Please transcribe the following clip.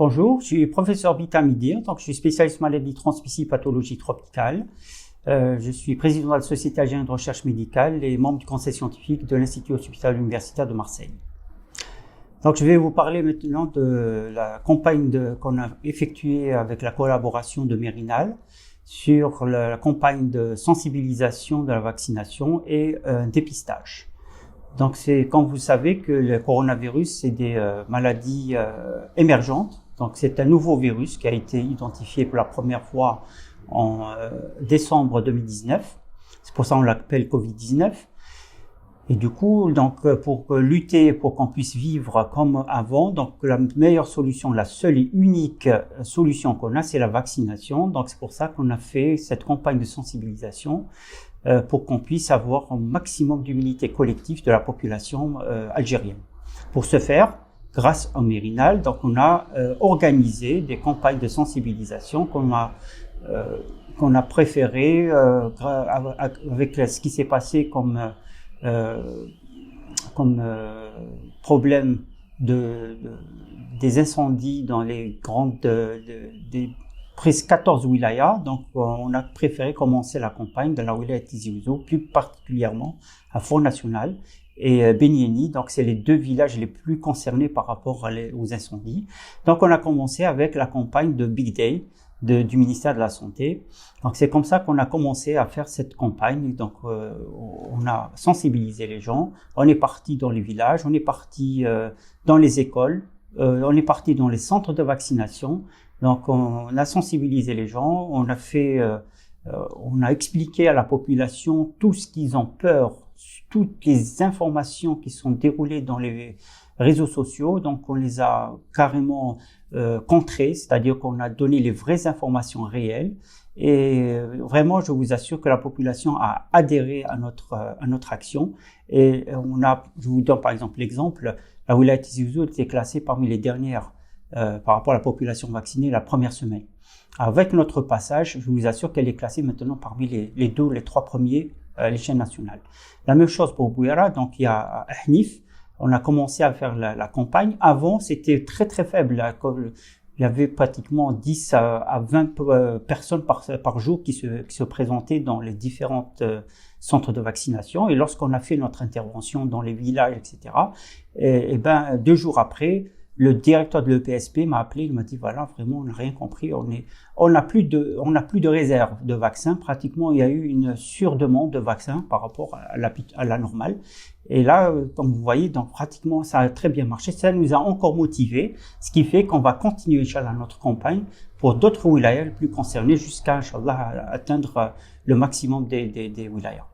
Bonjour, je suis professeur Bitamidir, donc je suis spécialiste maladies transmissibles pathologie tropicale. Je suis président de la Société algérienne de recherche médicale et membre du conseil scientifique de l'Institut hospitalier universitaire de Marseille. Donc je vais vous parler maintenant de la campagne qu'on a effectuée avec la collaboration de Mérinal sur la campagne de sensibilisation de la vaccination et dépistage. Donc c'est, comme vous savez, que le coronavirus, c'est des maladies émergentes. Donc c'est un nouveau virus qui a été identifié pour la première fois en décembre 2019. C'est pour ça qu'on l'appelle Covid-19. Et du coup, donc pour lutter, pour qu'on puisse vivre comme avant, donc la meilleure solution, la seule et unique solution qu'on a, c'est la vaccination. Donc c'est pour ça qu'on a fait cette campagne de sensibilisation pour qu'on puisse avoir un maximum d'immunité collective de la population algérienne. Pour ce faire, grâce au Mérinal, donc on a organisé des campagnes de sensibilisation qu'on a préféré avec ce qui s'est passé comme problème des incendies dans les grandes des presque 14 wilayas. Donc on a préféré commencer la campagne de la wilaya Tizi Ouzou, plus particulièrement à Fort National et Benieni. Donc c'est les deux villages les plus concernés par rapport aux incendies. Donc on a commencé avec la campagne de Big Day du ministère de la Santé. Donc c'est comme ça qu'on a commencé à faire cette campagne. Donc on a sensibilisé les gens, on est parti dans les villages, on est parti dans les écoles, on est parti dans les centres de vaccination. Donc on a sensibilisé les gens, on a expliqué à la population tout ce qu'ils ont peur, toutes les informations qui sont déroulées dans les réseaux sociaux. Donc on les a carrément contrées, c'est-à-dire qu'on a donné les vraies informations réelles. Et vraiment, je vous assure que la population a adhéré à notre action. Et je vous donne par exemple l'exemple, la wilaya Tizi Ouzou était classée parmi les dernières par rapport à la population vaccinée la première semaine. Avec notre passage, je vous assure qu'elle est classée maintenant parmi les 3 premiers à l'échelle nationale. La même chose pour Bouira, donc il y a Ahnif, on a commencé à faire la campagne. Avant, c'était très très faible. Il y avait pratiquement 10 à 20 personnes par jour qui se présentaient dans les différents centres de vaccination. Et lorsqu'on a fait notre intervention dans les villages, etc., et 2 jours après, le directeur de l'EPSP m'a appelé, il m'a dit voilà, vraiment on n'a rien compris, on n'a plus de réserve de vaccins. Pratiquement il y a eu une surdemande de vaccins par rapport à la normale. Et là, comme vous voyez, donc pratiquement ça a très bien marché. Ça nous a encore motivés, ce qui fait qu'on va continuer inchallah notre campagne pour d'autres wilayas les plus concernés jusqu'à inchallah atteindre le maximum des wilayas.